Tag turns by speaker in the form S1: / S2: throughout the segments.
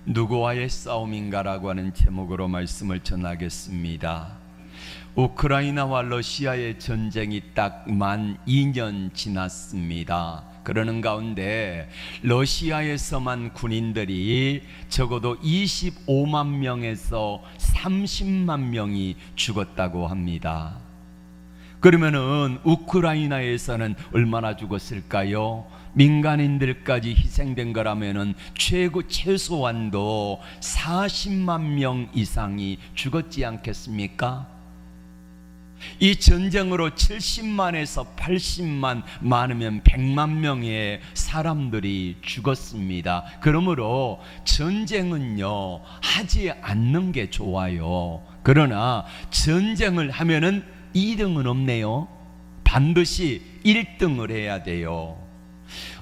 S1: 누구와의 싸움인가라고 하는 제목으로 말씀을 전하겠습니다. 우크라이나와 러시아의 전쟁이 딱 만 2년 지났습니다. 그러는 가운데 러시아에서만 군인들이 적어도 25만 명에서 30만 명이 죽었다고 합니다. 그러면은 우크라이나에서는 얼마나 죽었을까요? 민간인들까지 희생된 거라면은 최소한도 40만 명 이상이 죽었지 않겠습니까? 이 전쟁으로 70만에서 80만, 많으면 100만 명의 사람들이 죽었습니다. 그러므로 전쟁은요, 하지 않는 게 좋아요. 그러나 전쟁을 하면은 2등은 없네요. 반드시 1등을 해야 돼요.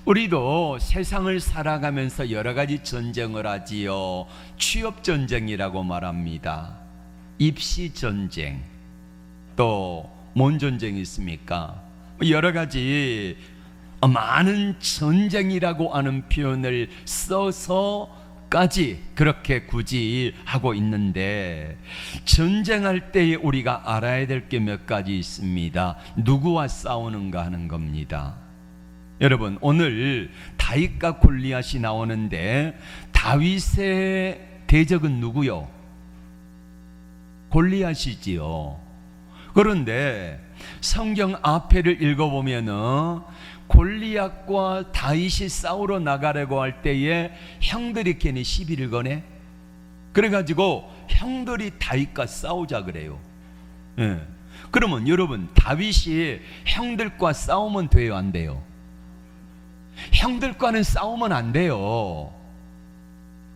S1: 우리도 세상을 살아가면서 여러 가지 전쟁을 하지요. 취업 전쟁이라고 말합니다. 입시 전쟁, 또 뭔 전쟁이 있습니까? 여러 가지 많은 전쟁이라고 하는 표현을 써서까지 그렇게 굳이 하고 있는데, 전쟁할 때에 우리가 알아야 될 게 몇 가지 있습니다. 누구와 싸우는가 하는 겁니다. 여러분, 오늘 다윗과 골리앗이 나오는데 다윗의 대적은 누구요? 골리앗이지요. 그런데 성경 앞에를 읽어보면은 골리앗과 다윗이 싸우러 나가려고 할 때에 형들이 괜히 시비를 거네. 그래가지고 형들이 다윗과 싸우자 그래요. 예. 그러면 여러분, 다윗이 형들과 싸우면 돼요, 안 돼요? 형들과는 싸우면 안 돼요.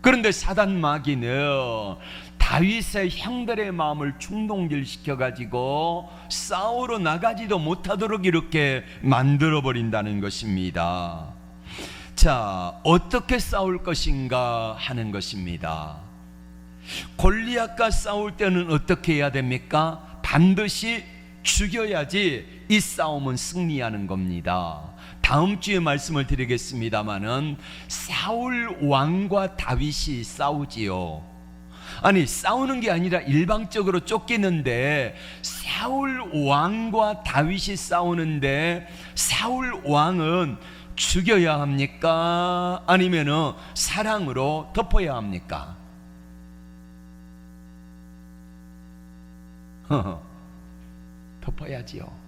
S1: 그런데 사단 마귀는 다윗의 형들의 마음을 충동질시켜가지고 싸우러 나가지도 못하도록 이렇게 만들어버린다는 것입니다. 자, 어떻게 싸울 것인가 하는 것입니다. 골리앗과 싸울 때는 어떻게 해야 됩니까? 반드시 죽여야지 이 싸움은 승리하는 겁니다. 다음 주에 말씀을 드리겠습니다마는 사울 왕과 다윗이 싸우지요. 아니, 싸우는 게 아니라 일방적으로 쫓기는데 사울 왕과 다윗이 싸우는데 사울 왕은 죽여야 합니까? 아니면은 사랑으로 덮어야 합니까? 덮어야지요.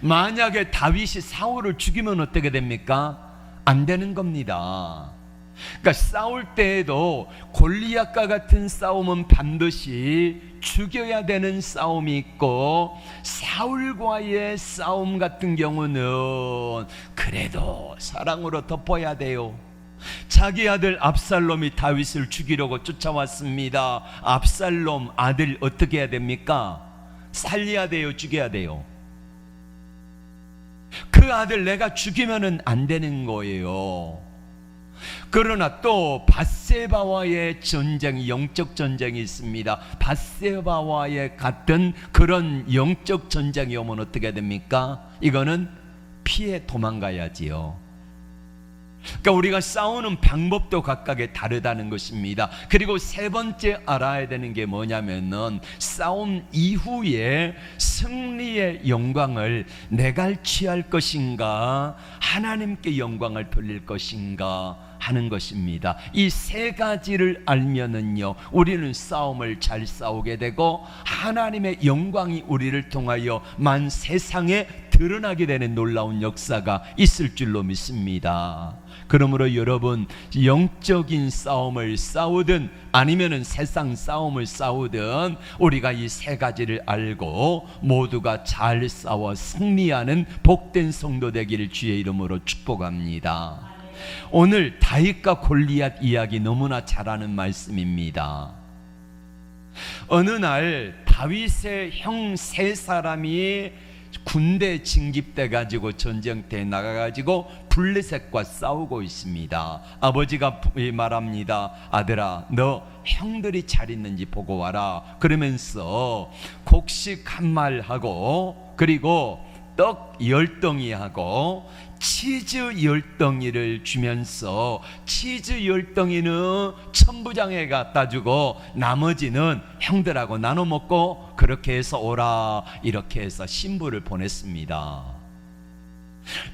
S1: 만약에 다윗이 사울을 죽이면 어떻게 됩니까? 안 되는 겁니다. 그러니까 싸울 때에도 골리앗과 같은 싸움은 반드시 죽여야 되는 싸움이 있고, 사울과의 싸움 같은 경우는 그래도 사랑으로 덮어야 돼요. 자기 아들 압살롬이 다윗을 죽이려고 쫓아왔습니다. 압살롬 아들 어떻게 해야 됩니까? 살려야 돼요, 죽여야 돼요? 그 아들 내가 죽이면은 안 되는 거예요. 그러나 또 밧세바와의 전쟁, 영적 전쟁이 있습니다. 밧세바와의 같은 그런 영적 전쟁이 오면 어떻게 됩니까? 이거는 피해 도망가야지요. 그러니까 우리가 싸우는 방법도 각각의 다르다는 것입니다. 그리고 세 번째 알아야 되는 게 뭐냐면은 싸움 이후에 승리의 영광을 내가 취할 것인가, 하나님께 영광을 돌릴 것인가 하는 것입니다. 이 세 가지를 알면은요, 우리는 싸움을 잘 싸우게 되고 하나님의 영광이 우리를 통하여 만 세상에 드러나게 되는 놀라운 역사가 있을 줄로 믿습니다. 그러므로 여러분, 영적인 싸움을 싸우든 아니면은 세상 싸움을 싸우든 우리가 이 세 가지를 알고 모두가 잘 싸워 승리하는 복된 성도 되기를 주의 이름으로 축복합니다. 오늘 다윗과 골리앗 이야기 너무나 잘 아는 말씀입니다. 어느 날 다윗의 형 세 사람이 군대 징집돼 가지고 전쟁터에 나가 가지고 블레셋과 싸우고 있습니다. 아버지가 말합니다. 아들아, 너 형들이 잘 있는지 보고 와라. 그러면서 곡식 한 말 하고, 그리고 떡 10덩이하고 치즈 10덩이를 주면서 치즈 10덩이는 천부장에 갖다 주고 나머지는 형들하고 나눠 먹고 그렇게 해서 오라, 이렇게 해서 신부를 보냈습니다.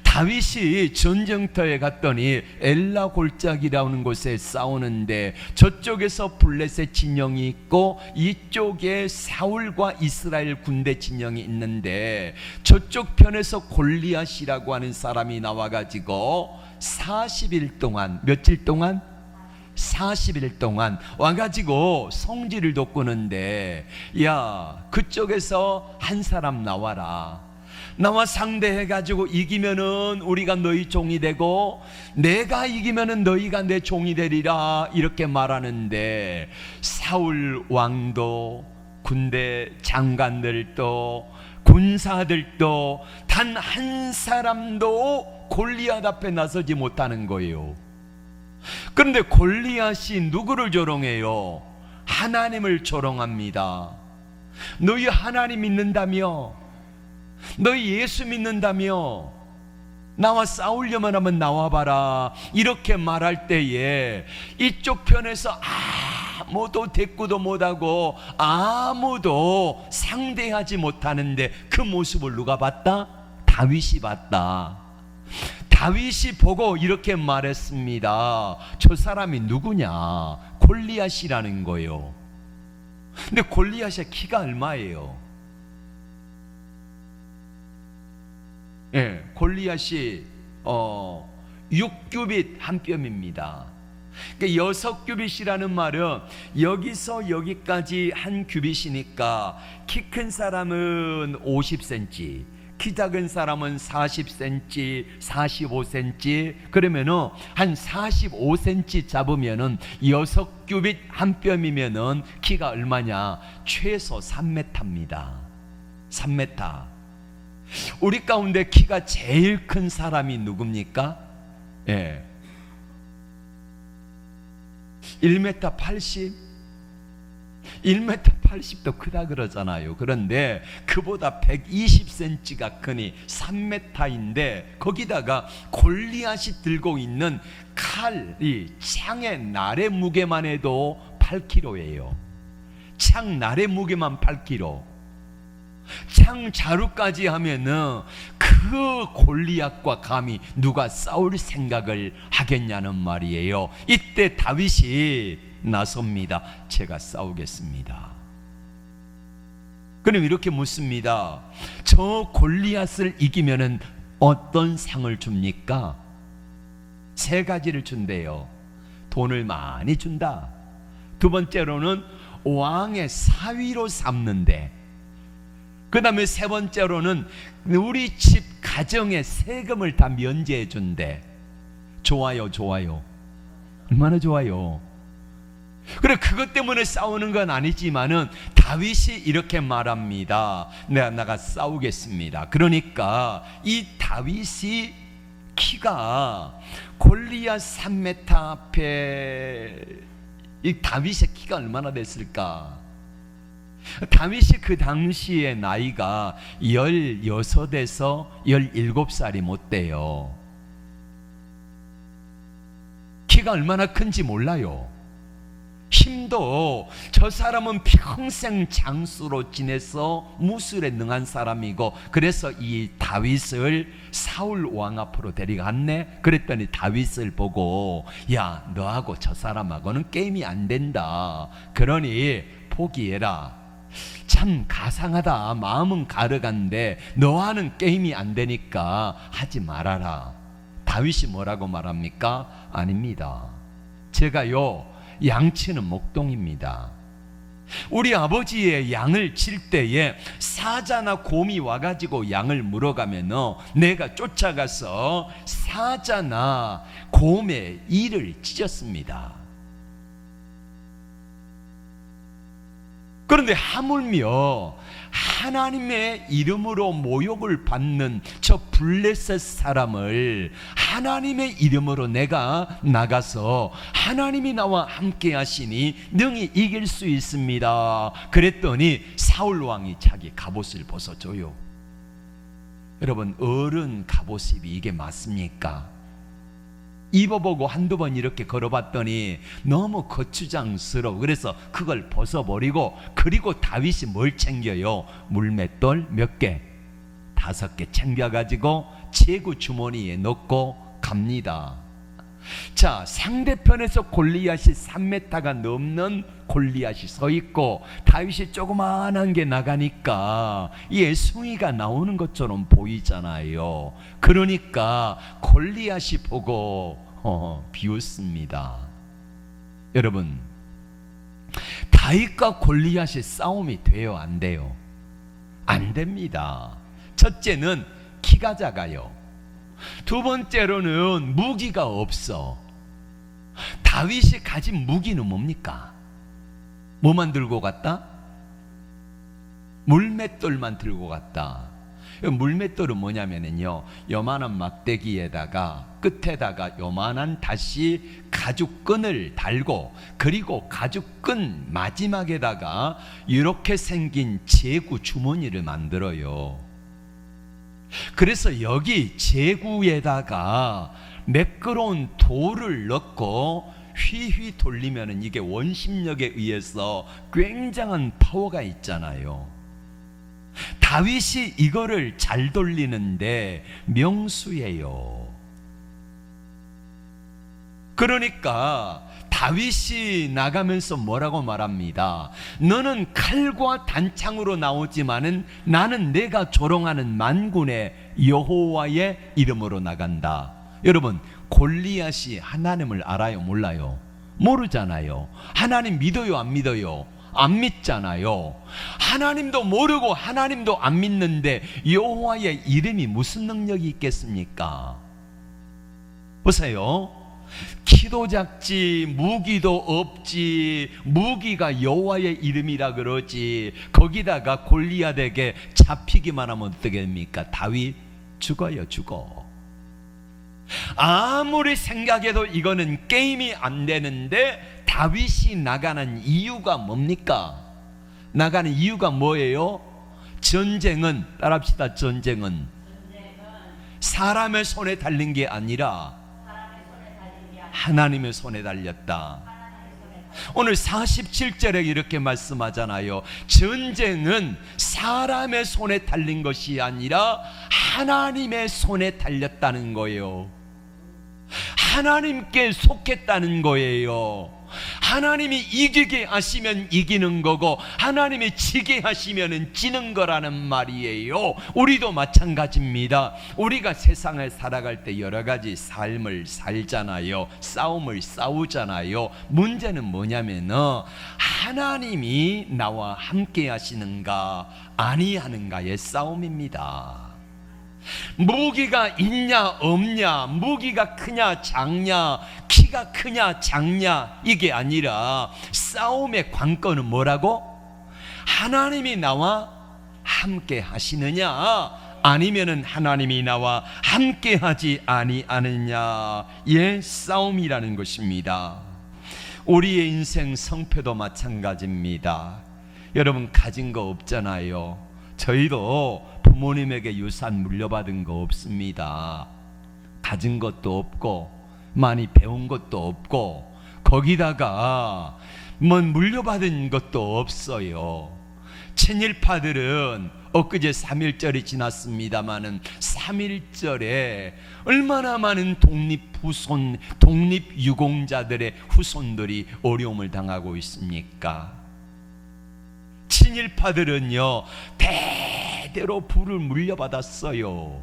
S1: 다윗이 전쟁터에 갔더니 엘라 골짜기라는 곳에 싸우는데 저쪽에서 블레셋 진영이 있고 이쪽에 사울과 이스라엘 군대 진영이 있는데 저쪽 편에서 골리앗이라고 하는 사람이 나와가지고 40일 동안, 며칠 동안? 40일 동안 와가지고 성지를 돋구는데, 야, 그쪽에서 한 사람 나와라, 나와 상대해가지고 이기면은 우리가 너희 종이 되고 내가 이기면은 너희가 내 종이 되리라, 이렇게 말하는데 사울 왕도 군대 장관들도 군사들도 단 한 사람도 골리앗 앞에 나서지 못하는 거예요. 그런데 골리앗이 누구를 조롱해요? 하나님을 조롱합니다. 너희 하나님 믿는다며? 너희 예수 믿는다며? 나와 싸우려면 한번 나와봐라, 이렇게 말할 때에 이쪽 편에서 아무도 대꾸도 못하고 아무도 상대하지 못하는데 그 모습을 누가 봤다? 다윗이 봤다. 다윗이 보고 이렇게 말했습니다. 저 사람이 누구냐? 골리앗이라는 거예요. 근데 골리앗의 키가 얼마예요? 예, 골리앗이 6규빗 한 뼘입니다. 그러니까 6규빗이라는 말은 여기서 여기까지 한 규빗이니까 키 큰 사람은 50cm, 키 작은 사람은 40cm, 45cm, 그러면은 한 45cm 잡으면은 6규빗 한 뼘이면은 키가 얼마냐? 최소 3m입니다. 3m. 우리 가운데 키가 제일 큰 사람이 누굽니까? 예. 1m 80? 1m 80도 크다 그러잖아요. 그런데 그보다 120cm가 크니 3m인데 거기다가 골리앗이 들고 있는 칼이 창의 날의 무게만 해도 8kg예요. 창 날의 무게만 8kg. 창 자루까지 하면은 그 골리앗과 감히 누가 싸울 생각을 하겠냐는 말이에요. 이때 다윗이 나섭니다. 제가 싸우겠습니다. 그럼 이렇게 묻습니다. 저 골리앗을 이기면은 어떤 상을 줍니까? 3가지를 준대요. 돈을 많이 준다. 두 번째로는 왕의 사위로 삼는데, 그 다음에 3번째로는 우리 집 가정의 세금을 다 면제해 준대. 좋아요, 좋아요. 얼마나 좋아요. 그래, 그것 때문에 싸우는 건 아니지만은 다윗이 이렇게 말합니다. 내가 나가 싸우겠습니다. 그러니까 이 다윗이 키가 골리앗 3m 앞에, 이 다윗의 키가 얼마나 됐을까? 다윗이 그 당시의 나이가 16에서 17살이 못 돼요. 키가 얼마나 큰지 몰라요. 힘도, 저 사람은 평생 장수로 지내서 무술에 능한 사람이고, 그래서 이 다윗을 사울 왕 앞으로 데려갔네. 그랬더니 다윗을 보고, 야, 너하고 저 사람하고는 게임이 안 된다. 그러니 포기해라. 참 가상하다. 마음은 가르간데 너와는 게임이 안 되니까 하지 말아라. 다윗이 뭐라고 말합니까? 아닙니다. 제가요, 양치는 목동입니다. 우리 아버지의 양을 칠 때에 사자나 곰이 와가지고 양을 물어가면 내가 쫓아가서 사자나 곰의 이를 찢었습니다. 그런데 하물며 하나님의 이름으로 모욕을 받는 저 블레셋 사람을 하나님의 이름으로 내가 나가서 하나님이 나와 함께 하시니 능히 이길 수 있습니다. 그랬더니 사울 왕이 자기 갑옷을 벗어줘요. 여러분, 어른 갑옷입이 이게 맞습니까? 입어보고 한두 번 이렇게 걸어봤더니 너무 거추장스러워. 그래서 그걸 벗어버리고, 그리고 다윗이 뭘 챙겨요? 물맷돌 몇 개? 5개 챙겨가지고 제구 주머니에 넣고 갑니다. 자, 상대편에서 골리앗이 3m가 넘는 골리앗이 서 있고 다윗이 조그만한 게 나가니까 예숭이가 나오는 것처럼 보이잖아요. 그러니까 골리앗이 보고 비웃습니다. 여러분, 다윗과 골리앗이 싸움이 돼요, 안 돼요? 안 됩니다. 첫째는 키가 작아요. 두 번째로는 무기가 없어. 다윗이 가진 무기는 뭡니까? 뭐만 들고 갔다? 물맷돌만 들고 갔다. 물맷돌은 뭐냐면요, 요만한 막대기에다가 끝에다가 요만한 다시 가죽끈을 달고, 그리고 가죽끈 마지막에다가 이렇게 생긴 제구 주머니를 만들어요. 그래서 여기 제구에다가 매끄러운 돌을 넣고 휘휘 돌리면 이게 원심력에 의해서 굉장한 파워가 있잖아요. 다윗이 이거를 잘 돌리는데 명수예요. 그러니까 다윗이 나가면서 뭐라고 말합니다. 너는 칼과 단창으로 나오지만은 나는 내가 조롱하는 만군의 여호와의 이름으로 나간다. 여러분, 골리앗이 하나님을 알아요, 몰라요? 모르잖아요. 하나님 믿어요, 안 믿어요? 안 믿잖아요. 하나님도 모르고 하나님도 안 믿는데 여호와의 이름이 무슨 능력이 있겠습니까? 보세요. 키도 작지, 무기도 없지, 무기가 여호와의 이름이라 그러지, 거기다가 골리앗에게 잡히기만 하면 어떻게 됩니까? 다윗 죽어요, 죽어. 아무리 생각해도 이거는 게임이 안 되는데 다윗이 나가는 이유가 뭡니까? 나가는 이유가 뭐예요? 전쟁은, 따라합시다. 전쟁은 사람의 손에 달린 게 아니라 하나님의 손에 달렸다. 오늘 47절에 이렇게 말씀하잖아요. 전쟁은 사람의 손에 달린 것이 아니라 하나님의 손에 달렸다는 거예요. 하나님께 속했다는 거예요. 하나님이 이기게 하시면 이기는 거고 하나님이 지게 하시면 지는 거라는 말이에요. 우리도 마찬가지입니다. 우리가 세상을 살아갈 때 여러 가지 삶을 살잖아요. 싸움을 싸우잖아요. 문제는 뭐냐면 하나님이 나와 함께 하시는가 아니하는가의 싸움입니다. 무기가 있냐 없냐, 무기가 크냐 작냐, 키가 크냐 작냐, 이게 아니라 싸움의 관건은 뭐라고? 하나님이 나와 함께 하시느냐 아니면은 하나님이 나와 함께 하지 아니하느냐의 싸움이라는 것입니다. 우리의 인생 성패도 마찬가지입니다. 여러분, 가진 거 없잖아요. 저희도 부모님에게 유산 물려받은 거 없습니다. 가진 것도 없고 많이 배운 것도 없고 거기다가 뭐 물려받은 것도 없어요. 친일파들은 엊그제 3.1절이 지났습니다마는 3.1절에 얼마나 많은 독립후손, 독립유공자들의 후손들이 어려움을 당하고 있습니까? 친일파들은요 대대로 부를 물려받았어요.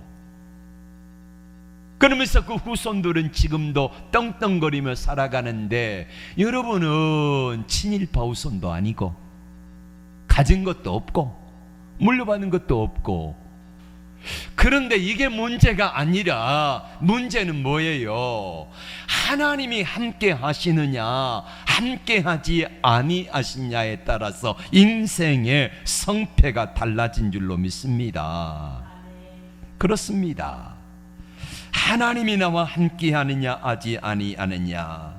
S1: 그러면서 그 후손들은 지금도 떵떵거리며 살아가는데 여러분은 친일파 후손도 아니고 가진 것도 없고 물려받는 것도 없고, 그런데 이게 문제가 아니라 문제는 뭐예요? 하나님이 함께 하시느냐 함께 하지 아니하시냐에 따라서 인생의 성패가 달라진 줄로 믿습니다. 그렇습니다. 하나님이 나와 함께 하느냐 하지 아니하느냐,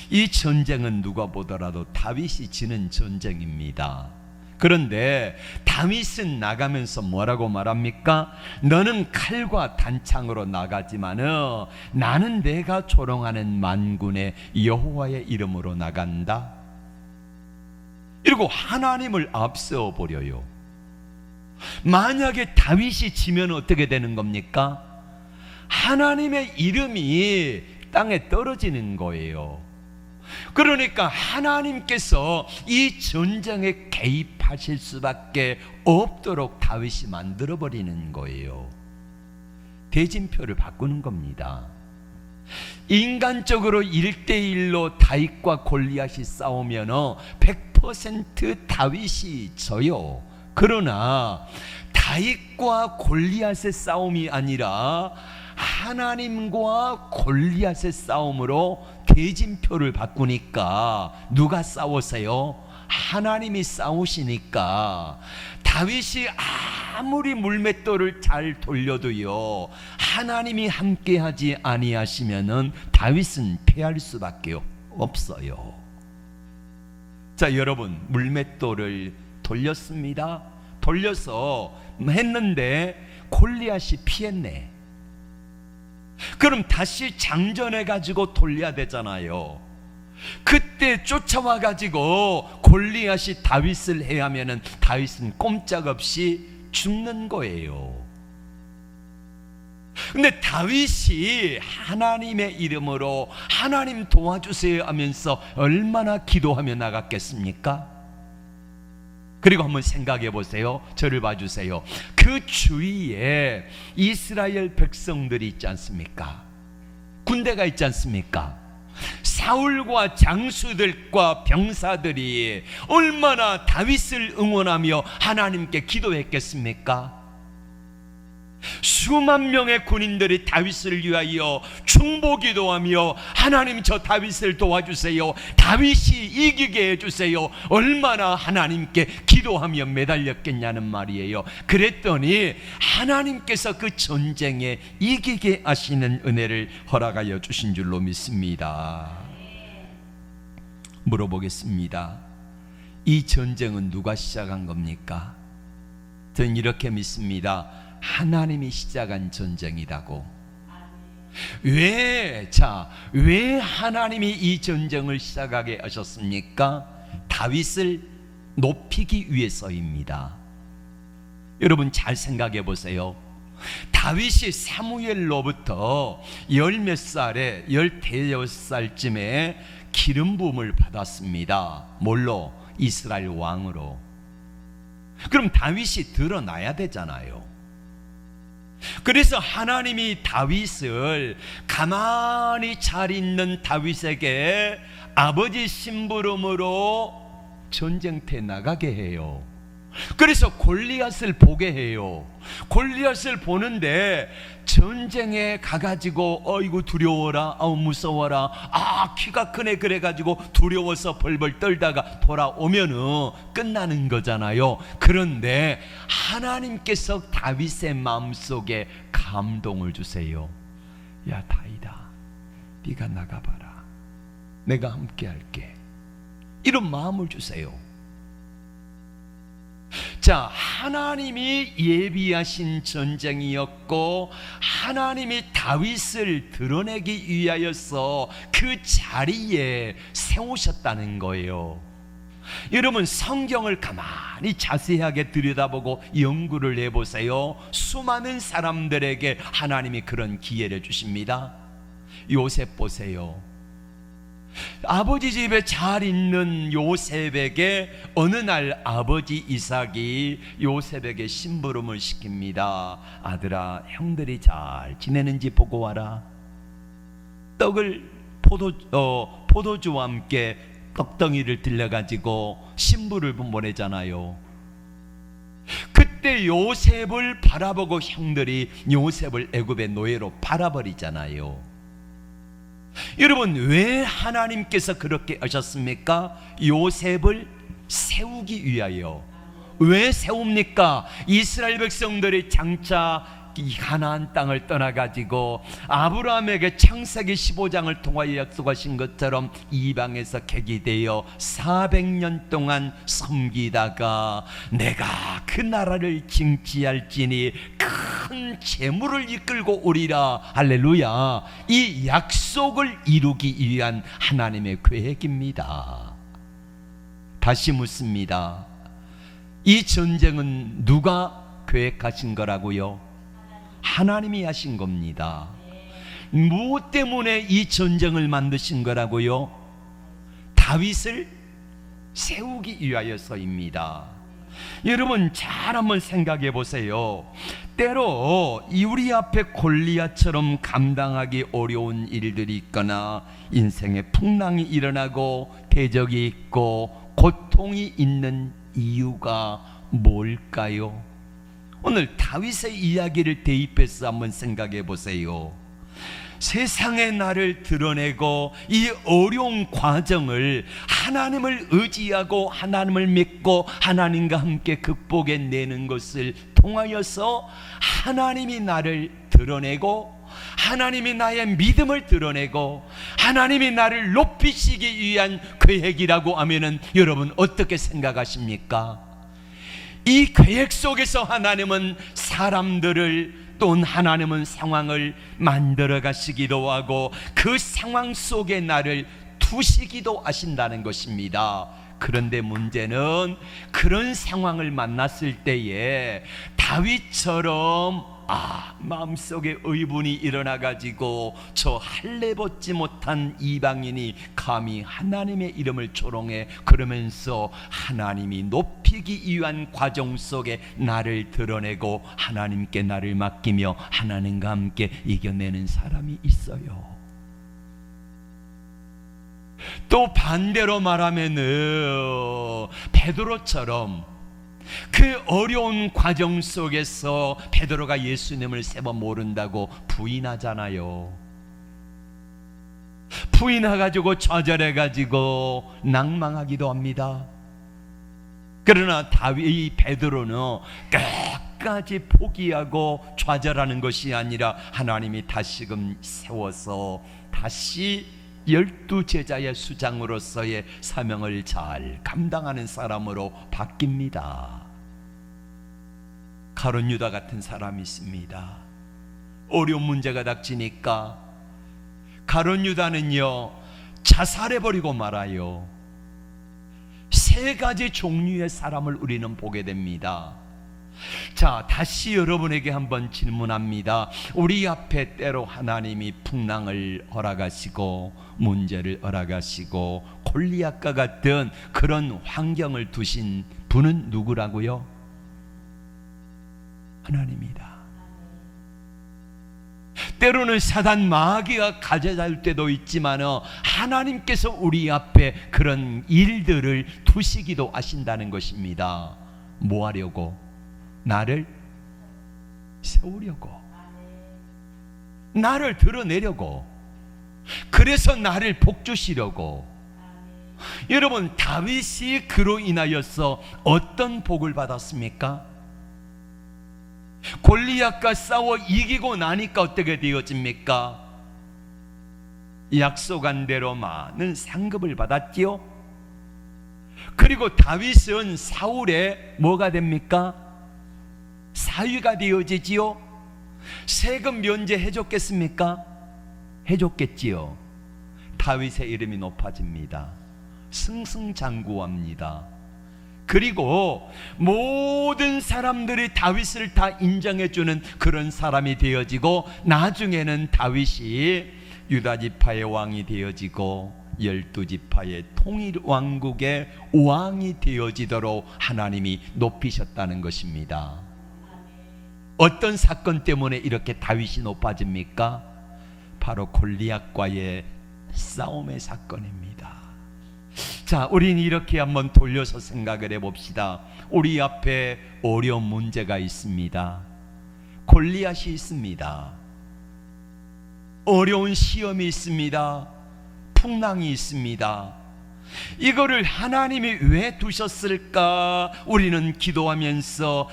S1: 이 전쟁은 누가 보더라도 다윗이 지는 전쟁입니다. 그런데 다윗은 나가면서 뭐라고 말합니까? 너는 칼과 단창으로 나가지만은 나는 내가 조롱하는 만군의 여호와의 이름으로 나간다. 그리고 하나님을 앞세워 버려요. 만약에 다윗이 지면 어떻게 되는 겁니까? 하나님의 이름이 땅에 떨어지는 거예요. 그러니까 하나님께서 이 전쟁에 개입하실 수밖에 없도록 다윗이 만들어버리는 거예요. 대진표를 바꾸는 겁니다. 인간적으로 1대1로 다윗과 골리앗이 싸우면 100% 다윗이 져요. 그러나 다윗과 골리앗의 싸움이 아니라 하나님과 골리앗의 싸움으로 대진표를 바꾸니까 누가 싸우세요? 하나님이 싸우시니까 다윗이 아무리 물맷돌을 잘 돌려도요, 하나님이 함께하지 아니하시면은 다윗은 패할 수밖에 없어요. 자, 여러분, 물맷돌을 돌렸습니다. 돌려서 했는데 골리앗이 피했네. 그럼 다시 장전해 가지고 돌려야 되잖아요. 그때 쫓아와 가지고 골리앗이 다윗을 해하면은 다윗은 꼼짝없이 죽는 거예요. 근데 다윗이 하나님의 이름으로 하나님 도와주세요 하면서 얼마나 기도하며 나갔겠습니까? 그리고 한번 생각해 보세요. 저를 봐주세요. 그 주위에 이스라엘 백성들이 있지 않습니까? 군대가 있지 않습니까? 사울과 장수들과 병사들이 얼마나 다윗을 응원하며 하나님께 기도했겠습니까? 수만 명의 군인들이 다윗을 위하여 중보기도하며 하나님 저 다윗을 도와주세요, 다윗이 이기게 해주세요, 얼마나 하나님께 기도하며 매달렸겠냐는 말이에요. 그랬더니 하나님께서 그 전쟁에 이기게 하시는 은혜를 허락하여 주신 줄로 믿습니다. 물어보겠습니다. 이 전쟁은 누가 시작한 겁니까? 저는 이렇게 믿습니다. 하나님이 시작한 전쟁이라고. 왜 하나님이 이 전쟁을 시작하게 하셨습니까? 다윗을 높이기 위해서입니다. 여러분 잘 생각해 보세요. 다윗이 사무엘로부터 열몇 살에 15살쯤에 기름 부음을 받았습니다. 뭘로? 이스라엘 왕으로. 그럼 다윗이 드러나야 되잖아요. 그래서 하나님이 다윗을 가만히 잘 있는 다윗에게 아버지 심부름으로 전쟁터에 나가게 해요. 그래서 골리앗을 보게 해요. 골리앗을 보는데 전쟁에 가가지고 어이구 두려워라, 아우 무서워라, 아 키가 크네 그래가지고 두려워서 벌벌 떨다가 돌아오면은 끝나는 거잖아요. 그런데 하나님께서 다윗의 마음속에 감동을 주세요. 야 다윗아, 네가 나가봐라, 내가 함께 할게, 이런 마음을 주세요. 자, 하나님이 예비하신 전쟁이었고 하나님이 다윗을 드러내기 위하여서 그 자리에 세우셨다는 거예요. 여러분 성경을 가만히 자세하게 들여다보고 연구를 해보세요. 수많은 사람들에게 하나님이 그런 기회를 주십니다. 요셉 보세요. 아버지 집에 잘 있는 요셉에게 어느 날 아버지 이삭이 요셉에게 심부름을 시킵니다. 아들아, 형들이 잘 지내는지 보고 와라. 떡을 포도주와 함께 떡덩이를 들려가지고 신부를 보내잖아요. 그때 요셉을 바라보고 형들이 요셉을 애굽의 노예로 팔아버리잖아요. 여러분 왜 하나님께서 그렇게 하셨습니까? 요셉을 세우기 위하여. 왜 세웁니까? 이스라엘 백성들이 장차 이 가나안 땅을 떠나가지고 아브라함에게 창세기 15장을 통하여 약속하신 것처럼 이방에서 객이되어 400년 동안 섬기다가 내가 그 나라를 징치할지니 큰 재물을 이끌고 오리라. 할렐루야. 이 약속을 이루기 위한 하나님의 계획입니다. 다시 묻습니다. 이 전쟁은 누가 계획하신 거라고요? 하나님이 하신 겁니다. 무엇 때문에 이 전쟁을 만드신 거라고요? 다윗을 세우기 위하여서입니다. 여러분 잘 한번 생각해 보세요. 때로 우리 앞에 골리앗처럼 감당하기 어려운 일들이 있거나 인생에 풍랑이 일어나고 대적이 있고 고통이 있는 이유가 뭘까요? 오늘 다윗의 이야기를 대입해서 한번 생각해 보세요. 세상의 나를 드러내고 이 어려운 과정을 하나님을 의지하고 하나님을 믿고 하나님과 함께 극복해내는 것을 통하여서 하나님이 나를 드러내고 하나님이 나의 믿음을 드러내고 하나님이 나를 높이시기 위한 계획이라고 하면은 여러분 어떻게 생각하십니까? 이 계획 속에서 하나님은 사람들을 또 하나님은 상황을 만들어 가시기도 하고 그 상황 속에 나를 두시기도 하신다는 것입니다. 그런데 문제는 그런 상황을 만났을 때에 다윗처럼 마음속에 의분이 일어나 가지고 저 할례 벗지 못한 이방인이 감히 하나님의 이름을 조롱해 그러면서 하나님이 높이기 위한 과정 속에 나를 드러내고 하나님께 나를 맡기며 하나님과 함께 이겨내는 사람이 있어요. 또 반대로 말하면은 베드로처럼 그 어려운 과정 속에서 베드로가 예수님을 세 번 모른다고 부인하잖아요. 부인해가지고 좌절해가지고 낭망하기도 합니다. 그러나 베드로는 끝까지 포기하고 좌절하는 것이 아니라 하나님이 다시금 세워서 다시 12제자의 수장으로서의 사명을 잘 감당하는 사람으로 바뀝니다. 가룟 유다 같은 사람이 있습니다. 어려운 문제가 닥치니까 가룟 유다는요 자살해버리고 말아요. 세 가지 종류의 사람을 우리는 보게 됩니다. 자, 다시 여러분에게 한번 질문합니다. 우리 앞에 때로 하나님이 풍랑을 허락하시고 문제를 허락하시고 골리앗과 같은 그런 환경을 두신 분은 누구라고요? 하나님이다. 때로는 사단 마귀가 가져갈 때도 있지만 하나님께서 우리 앞에 그런 일들을 두시기도 하신다는 것입니다. 뭐 하려고? 나를 세우려고, 나를 드러내려고, 그래서 나를 복주시려고. 여러분 다윗이 그로 인하여서 어떤 복을 받았습니까? 골리앗과 싸워 이기고 나니까 어떻게 되어집니까? 약속한 대로 많은 상급을 받았지요. 그리고 다윗은 사울의 뭐가 됩니까? 사위가 되어지지요. 세금 면제해 줬겠습니까? 해줬겠지요. 다윗의 이름이 높아집니다. 승승장구합니다. 그리고 모든 사람들이 다윗을 다 인정해주는 그런 사람이 되어지고 나중에는 다윗이 유다지파의 왕이 되어지고 12지파의 통일 왕국의 왕이 되어지도록 하나님이 높이셨다는 것입니다. 어떤 사건 때문에 이렇게 다윗이 높아집니까? 바로 골리앗과의 싸움의 사건입니다. 자, 우리는 이렇게 한번 돌려서 생각을 해봅시다. 우리 앞에 어려운 문제가 있습니다. 골리앗이 있습니다. 어려운 시험이 있습니다. 풍랑이 있습니다. 이거를 하나님이 왜 두셨을까? 우리는 기도하면서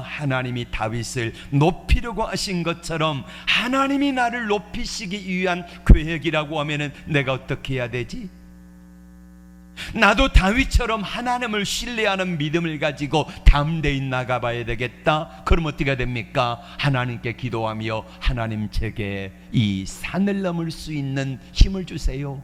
S1: 하나님이 다윗을 높이려고 하신 것처럼 하나님이 나를 높이시기 위한 계획이라고 하면은 내가 어떻게 해야 되지? 나도 다윗처럼 하나님을 신뢰하는 믿음을 가지고 다음 데에 나가봐야 되겠다. 그럼 어떻게 됩니까? 하나님께 기도하며 하나님 제게 이 산을 넘을 수 있는 힘을 주세요.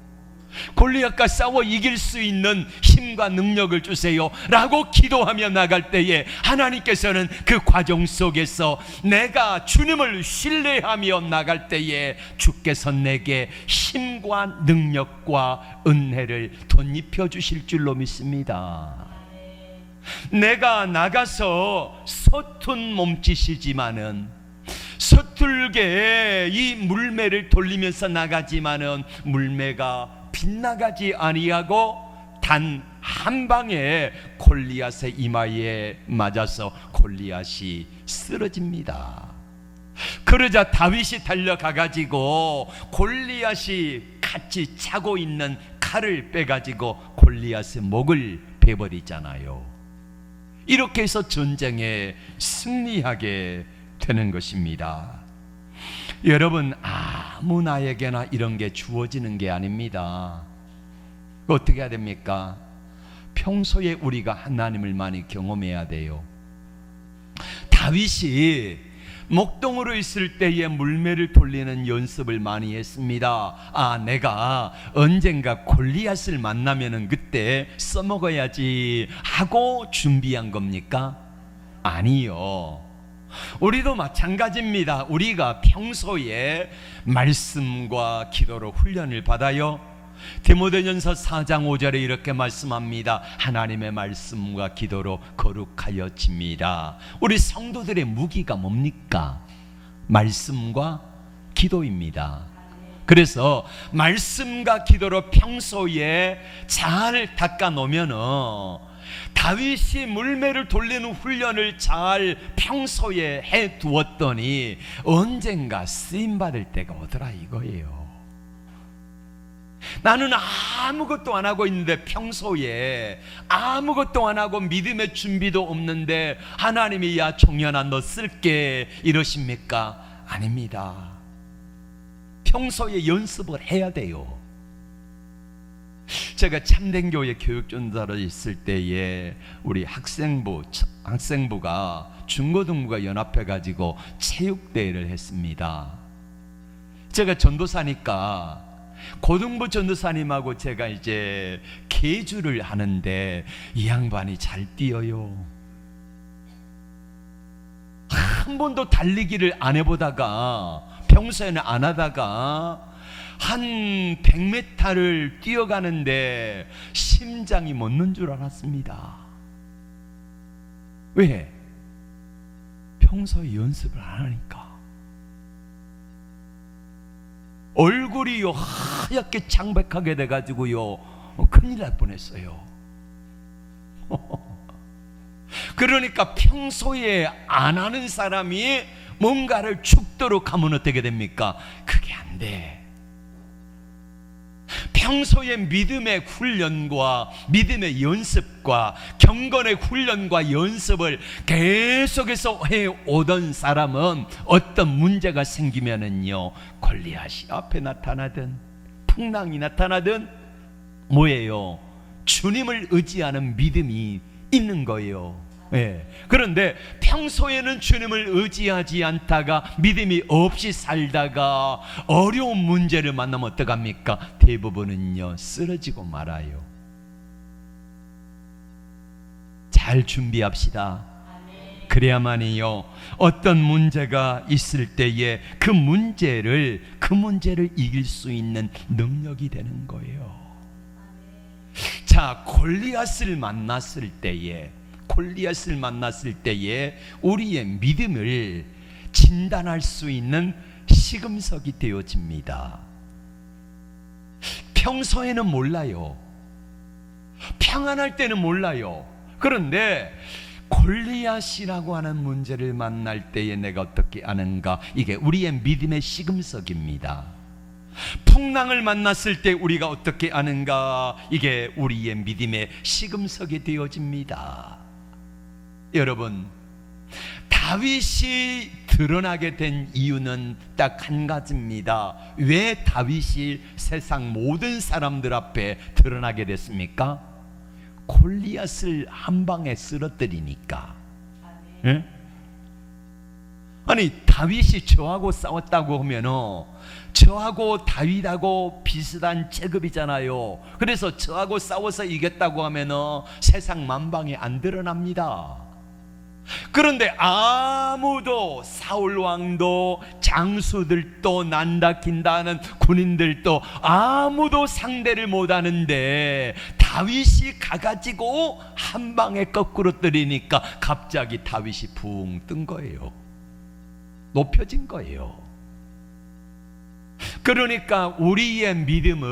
S1: 골리앗과 싸워 이길 수 있는 힘과 능력을 주세요 라고 기도하며 나갈 때에 하나님께서는 그 과정 속에서 내가 주님을 신뢰하며 나갈 때에 주께서 내게 힘과 능력과 은혜를 덧입혀 주실 줄로 믿습니다. 내가 나가서 서툰 몸짓이지만은 서툴게 이 물매를 돌리면서 나가지만은 물매가 빗나가지 아니하고 단 한 방에 골리앗의 이마에 맞아서 골리앗이 쓰러집니다. 그러자 다윗이 달려가가지고 골리앗이 같이 차고 있는 칼을 빼가지고 골리앗의 목을 베버리잖아요. 이렇게 해서 전쟁에 승리하게 되는 것입니다. 여러분, 아무 나에게나 이런 게 주어지는 게 아닙니다. 어떻게 해야 됩니까? 평소에 우리가 하나님을 많이 경험해야 돼요. 다윗이 목동으로 있을 때에 물매를 돌리는 연습을 많이 했습니다. 내가 언젠가 골리앗을 만나면은 그때 써먹어야지 하고 준비한 겁니까? 아니요. 우리도 마찬가지입니다. 우리가 평소에 말씀과 기도로 훈련을 받아요. 디모데전서 4장 5절에 이렇게 말씀합니다. 하나님의 말씀과 기도로 거룩하여집니다. 우리 성도들의 무기가 뭡니까? 말씀과 기도입니다. 그래서 말씀과 기도로 평소에 잘 닦아 놓으면은 다윗이 물매를 돌리는 훈련을 잘 평소에 해 두었더니 언젠가 쓰임받을 때가 오더라 이거예요. 나는 아무것도 안 하고 있는데, 평소에 아무것도 안 하고 믿음의 준비도 없는데 하나님이 야 종현아 너 쓸게 이러십니까? 아닙니다. 평소에 연습을 해야 돼요. 제가 참된교회 교육전사로 있을 때에 우리 학생부가 중고등부가 연합해 가지고 체육대회를 했습니다. 제가 전도사니까 고등부 전도사님하고 제가 이제 계주를 하는데 이 양반이 잘 뛰어요. 한 번도 달리기를 안 해보다가, 평소에는 안 하다가 한 100m를 뛰어가는데 심장이 멎는 줄 알았습니다. 왜? 평소에 연습을 안 하니까. 얼굴이요 하얗게 창백하게 돼가지고요 큰일 날 뻔했어요. 그러니까 평소에 안 하는 사람이 뭔가를 죽도록 하면 어떻게 됩니까? 그게 안 돼. 평소에 믿음의 훈련과 믿음의 연습과 경건의 훈련과 연습을 계속해서 해오던 사람은 어떤 문제가 생기면은요 골리앗이 앞에 나타나든 풍랑이 나타나든 뭐예요? 주님을 의지하는 믿음이 있는 거예요. 그런데 평소에는 주님을 의지하지 않다가 믿음이 없이 살다가 어려운 문제를 만나면 어떡합니까? 대부분은요 쓰러지고 말아요. 잘 준비합시다. 그래야만이요 어떤 문제가 있을 때에 그 문제를 이길 수 있는 능력이 되는 거예요. 자, 골리앗을 만났을 때에 우리의 믿음을 진단할 수 있는 시금석이 되어집니다. 평소에는 몰라요. 평안할 때는 몰라요. 그런데 골리앗이라고 하는 문제를 만날 때에 내가 어떻게 아는가? 이게 우리의 믿음의 시금석입니다. 풍랑을 만났을 때 우리가 어떻게 아는가? 이게 우리의 믿음의 시금석이 되어집니다. 여러분, 다윗이 드러나게 된 이유는 딱 한 가지입니다. 왜 다윗이 세상 모든 사람들 앞에 드러나게 됐습니까? 골리앗을 한 방에 쓰러뜨리니까. 예? 아니, 다윗이 저하고 싸웠다고 하면 저하고 다윗하고 비슷한 체급이잖아요. 그래서 저하고 싸워서 이겼다고 하면 세상 만방에 안 드러납니다. 그런데 아무도, 사울왕도 장수들도 난다긴다는 군인들도 아무도 상대를 못하는데 다윗이 가가지고 한 방에 거꾸로 때리니까 갑자기 다윗이 붕 뜬 거예요. 높여진 거예요. 그러니까 우리의 믿음은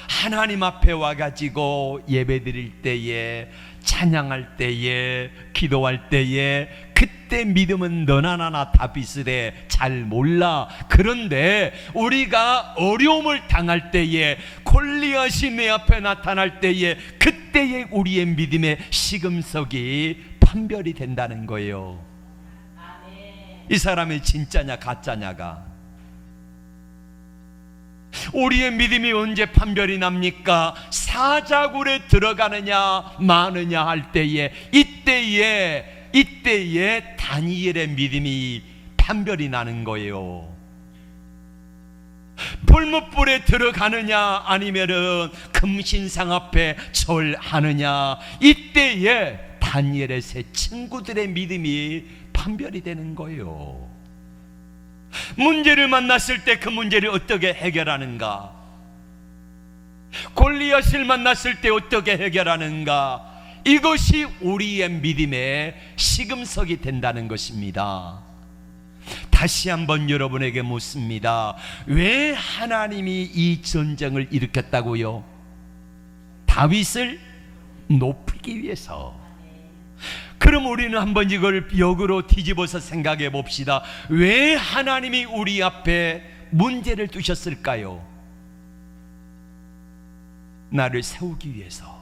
S1: 하나님 앞에 와가지고 예배드릴 때에, 찬양할 때에, 기도할 때에, 그때 믿음은 너나 나나 다 비슷해. 잘 몰라. 그런데 우리가 어려움을 당할 때에, 골리앗이 내 앞에 나타날 때에, 그때에 우리의 믿음의 시금석이 판별이 된다는 거예요. 이 사람이 진짜냐 가짜냐가. 우리의 믿음이 언제 판별이 납니까? 사자굴에 들어가느냐 마느냐 할 때에, 이때에 다니엘의 믿음이 판별이 나는 거예요. 불못불에 들어가느냐 아니면은 금신상 앞에 절하느냐, 이때에 다니엘의 세 친구들의 믿음이 판별이 되는 거예요. 문제를 만났을 때 그 문제를 어떻게 해결하는가? 골리앗을 만났을 때 어떻게 해결하는가? 이것이 우리의 믿음의 시금석이 된다는 것입니다. 다시 한번 여러분에게 묻습니다. 왜 하나님이 이 전쟁을 일으켰다고요? 다윗을 높이기 위해서. 그럼 우리는 한번 이걸 역으로 뒤집어서 생각해 봅시다. 왜 하나님이 우리 앞에 문제를 두셨을까요? 나를 세우기 위해서.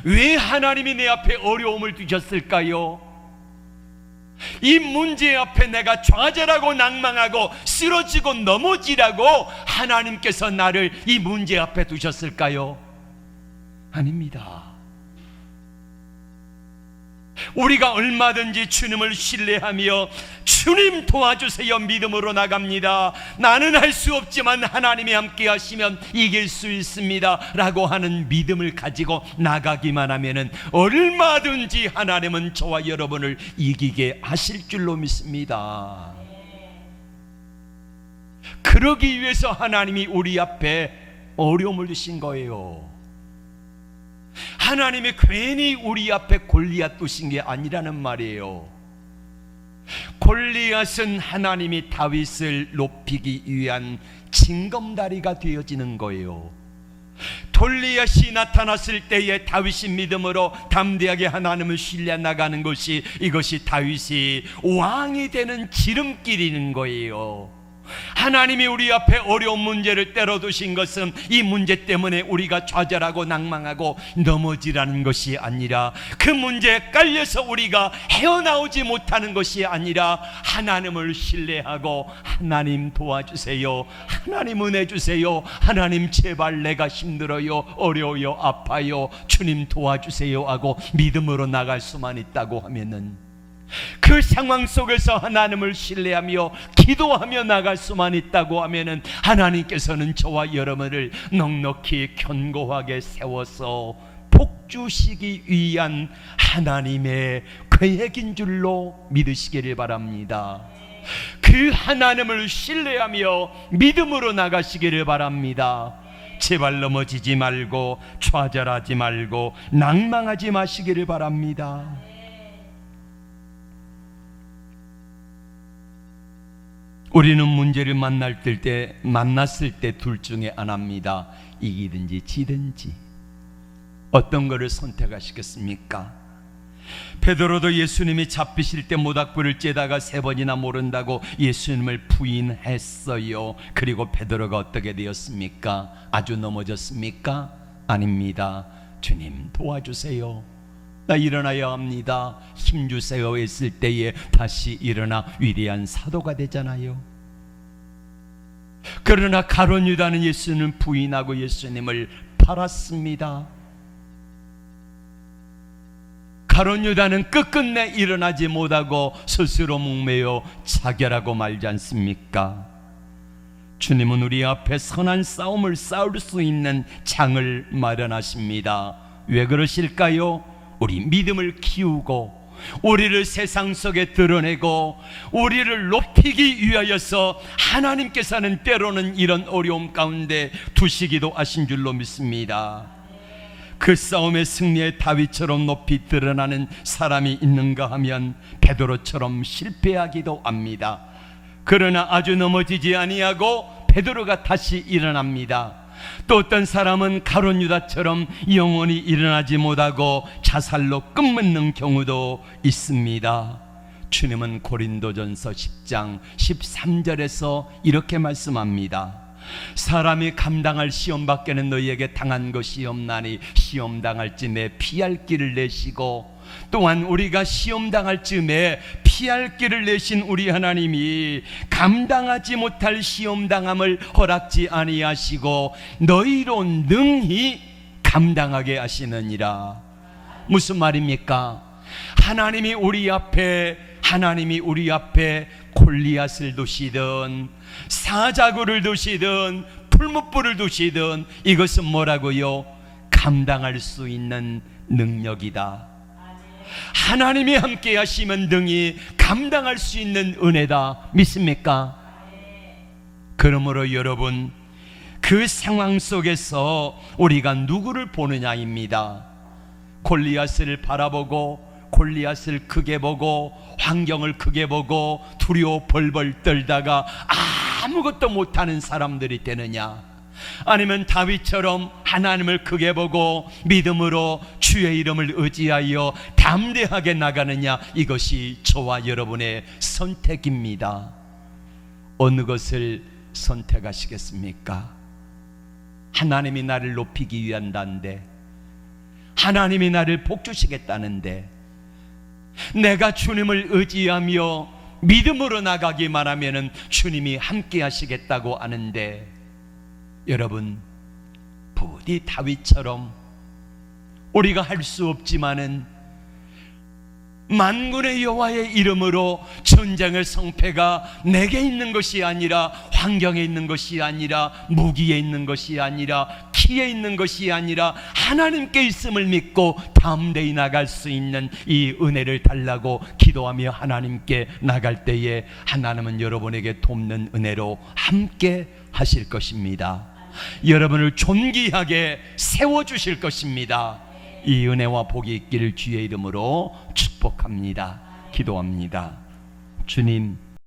S1: 왜 하나님이 내 앞에 어려움을 두셨을까요? 이 문제 앞에 내가 좌절하고 낭망하고 쓰러지고 넘어지라고 하나님께서 나를 이 문제 앞에 두셨을까요? 아닙니다. 우리가 얼마든지 주님을 신뢰하며 주님 도와주세요 믿음으로 나갑니다. 나는 할 수 없지만 하나님이 함께 하시면 이길 수 있습니다 라고 하는 믿음을 가지고 나가기만 하면은 얼마든지 하나님은 저와 여러분을 이기게 하실 줄로 믿습니다. 그러기 위해서 하나님이 우리 앞에 어려움을 주신 거예요. 하나님이 괜히 우리 앞에 골리앗 두신 게 아니라는 말이에요. 골리앗은 하나님이 다윗을 높이기 위한 징검다리가 되어지는 거예요. 골리앗이 나타났을 때에 다윗이 믿음으로 담대하게 하나님을 신뢰해 나가는 것이, 이것이 다윗이 왕이 되는 지름길인 거예요. 하나님이 우리 앞에 어려운 문제를 때려두신 것은 이 문제 때문에 우리가 좌절하고 낭망하고 넘어지라는 것이 아니라, 그 문제에 깔려서 우리가 헤어나오지 못하는 것이 아니라, 하나님을 신뢰하고 하나님 도와주세요, 하나님 은혜 주세요, 하나님 제발 내가 힘들어요, 어려워요, 아파요, 주님 도와주세요 하고 믿음으로 나갈 수만 있다고 하면은, 그 상황 속에서 하나님을 신뢰하며 기도하며 나갈 수만 있다고 하면은, 하나님께서는 저와 여러분을 넉넉히 견고하게 세워서 복주시기 위한 하나님의 계획인 줄로 믿으시기를 바랍니다. 그 하나님을 신뢰하며 믿음으로 나가시기를 바랍니다. 제발 넘어지지 말고 좌절하지 말고 낭망하지 마시기를 바랍니다. 우리는 문제를 만났을 때 둘 중에 하나입니다. 이기든지 지든지. 어떤 것을 선택하시겠습니까? 베드로도 예수님이 잡히실 때 모닥불을 쬐다가 3번이나 모른다고 예수님을 부인했어요. 그리고 베드로가 어떻게 되었습니까? 아주 넘어졌습니까? 아닙니다. 주님 도와주세요, 나 일어나야 합니다, 힘주세요 했을 때에 다시 일어나 위대한 사도가 되잖아요. 그러나 가룟 유다는 예수님을 부인하고 예수님을 팔았습니다. 가룟 유다는 끝끝내 일어나지 못하고 스스로 목매어 자결하고 말지 않습니까? 주님은 우리 앞에 선한 싸움을 싸울 수 있는 장을 마련하십니다. 왜 그러실까요? 우리 믿음을 키우고 우리를 세상 속에 드러내고 우리를 높이기 위하여서 하나님께서는 때로는 이런 어려움 가운데 두시기도 하신 줄로 믿습니다. 그 싸움의 승리에 다윗처럼 높이 드러나는 사람이 있는가 하면 베드로처럼 실패하기도 합니다. 그러나 아주 넘어지지 아니하고 베드로가 다시 일어납니다. 또 어떤 사람은 가룟 유다처럼 영원히 일어나지 못하고 자살로 끝맺는 경우도 있습니다. 주님은 고린도전서 10장 13절에서 이렇게 말씀합니다. 사람이 감당할 시험 밖에는 너희에게 당한 것이 없나니 시험 당할 쯤에 피할 길을 내시고, 또한 우리가 시험 당할 쯤에 피할 길을 내신 우리 하나님이 감당하지 못할 시험 당함을 허락지 아니하시고 너희로 능히 감당하게 하시느니라. 무슨 말입니까? 하나님이 우리 앞에 골리앗을 두시든 사자굴을 두시든 풀무불을 두시든 이것은 뭐라고요? 감당할 수 있는 능력이다. 하나님이 함께 하시면 등이 감당할 수 있는 은혜다. 믿습니까? 그러므로 여러분, 그 상황 속에서 우리가 누구를 보느냐입니다. 골리앗을 바라보고 골리앗을 크게 보고 환경을 크게 보고 두려워 벌벌 떨다가 아무것도 못하는 사람들이 되느냐, 아니면 다윗처럼 하나님을 크게 보고 믿음으로 주의 이름을 의지하여 담대하게 나가느냐, 이것이 저와 여러분의 선택입니다. 어느 것을 선택하시겠습니까? 하나님이 나를 높이기 위한다는데, 하나님이 나를 복주시겠다는데, 내가 주님을 의지하며 믿음으로 나가기만 하면 주님이 함께 하시겠다고 하는데, 여러분, 부디 다윗처럼 우리가 할 수 없지만은 만군의 여호와의 이름으로 전쟁의 성패가 내게 있는 것이 아니라, 환경에 있는 것이 아니라, 무기에 있는 것이 아니라, 키에 있는 것이 아니라 하나님께 있음을 믿고 담대히 나갈 수 있는 이 은혜를 달라고 기도하며 하나님께 나갈 때에 하나님은 여러분에게 돕는 은혜로 함께 하실 것입니다. 여러분을 존귀하게 세워주실 것입니다. 이 은혜와 복이 있기를 주의 이름으로 축복합니다. 기도합니다. 주님,